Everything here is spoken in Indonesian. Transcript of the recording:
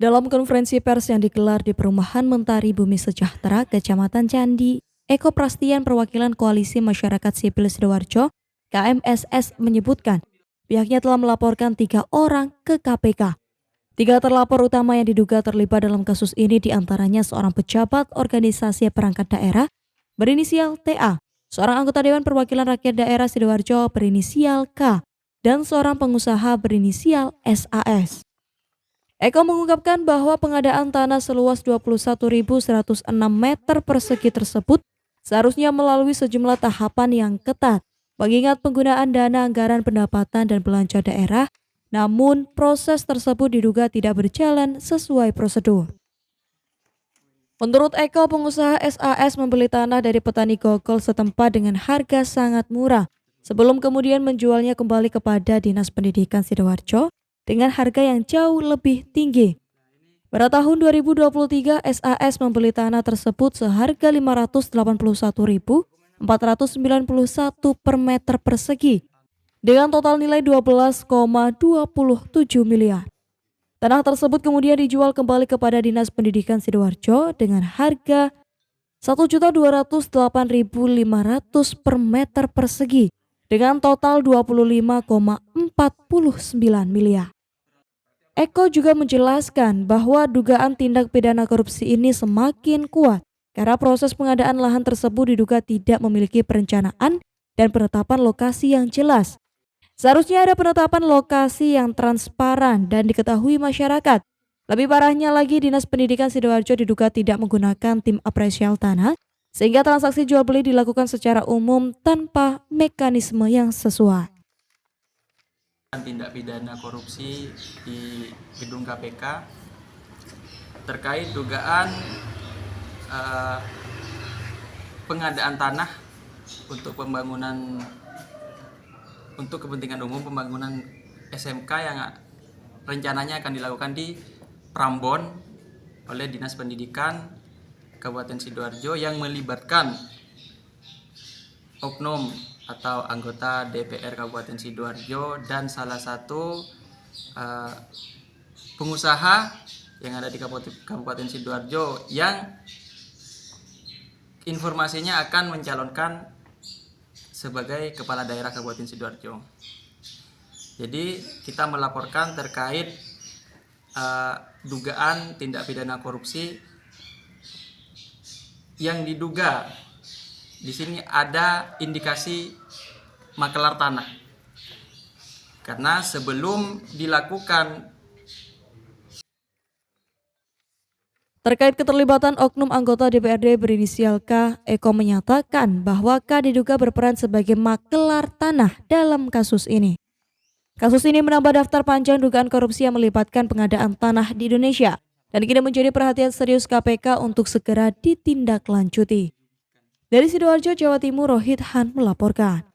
Dalam konferensi pers yang digelar di Perumahan Mentari Bumi Sejahtera, Kecamatan Candi, Eko Prastian perwakilan Koalisi Masyarakat Sipil Sidoarjo, KMSS menyebutkan pihaknya telah melaporkan 3 orang ke KPK. 3 terlapor utama yang diduga terlibat dalam kasus ini diantaranya seorang pejabat organisasi perangkat daerah berinisial TA, seorang anggota Dewan Perwakilan Rakyat Daerah Sidoarjo berinisial K, dan seorang pengusaha berinisial SAS. Eko mengungkapkan bahwa pengadaan tanah seluas 21.106 meter persegi tersebut seharusnya melalui sejumlah tahapan yang ketat, mengingat penggunaan dana anggaran pendapatan dan belanja daerah, namun proses tersebut diduga tidak berjalan sesuai prosedur. Menurut Eko, pengusaha SAS membeli tanah dari petani gogol setempat dengan harga sangat murah, sebelum kemudian menjualnya kembali kepada Dinas Pendidikan Sidoarjo dengan harga yang jauh lebih tinggi. Pada tahun 2023, SAS membeli tanah tersebut seharga Rp581.491 per meter persegi dengan total nilai 12,27 miliar. Tanah tersebut kemudian dijual kembali kepada Dinas Pendidikan Sidoarjo dengan harga Rp1.208.500 per meter persegi dengan total 25,49 miliar. Eko juga menjelaskan bahwa dugaan tindak pidana korupsi ini semakin kuat karena proses pengadaan lahan tersebut diduga tidak memiliki perencanaan dan penetapan lokasi yang jelas. Seharusnya ada penetapan lokasi yang transparan dan diketahui masyarakat. Lebih parahnya lagi, Dinas Pendidikan Sidoarjo diduga tidak menggunakan tim apresial tanah sehingga transaksi jual beli dilakukan secara umum tanpa mekanisme yang sesuai. Tindak pidana korupsi di gedung KPK terkait dugaan pengadaan tanah untuk pembangunan untuk kepentingan umum, pembangunan SMK yang rencananya akan dilakukan di Prambon oleh Dinas Pendidikan Kabupaten Sidoarjo yang melibatkan oknum atau anggota DPR Kabupaten Sidoarjo dan salah satu pengusaha yang ada di Kabupaten Sidoarjo yang informasinya akan mencalonkan sebagai kepala daerah Kabupaten Sidoarjo. Jadi kita melaporkan terkait dugaan tindak pidana korupsi yang diduga di sini ada indikasi makelar tanah. Karena sebelum dilakukan terkait keterlibatan oknum anggota DPRD berinisial K, Eko menyatakan bahwa K diduga berperan sebagai makelar tanah dalam kasus ini. Kasus ini menambah daftar panjang dugaan korupsi yang melibatkan pengadaan tanah di Indonesia dan kini menjadi perhatian serius KPK untuk segera ditindaklanjuti. Dari Sidoarjo, Jawa Timur, Rohit Han melaporkan.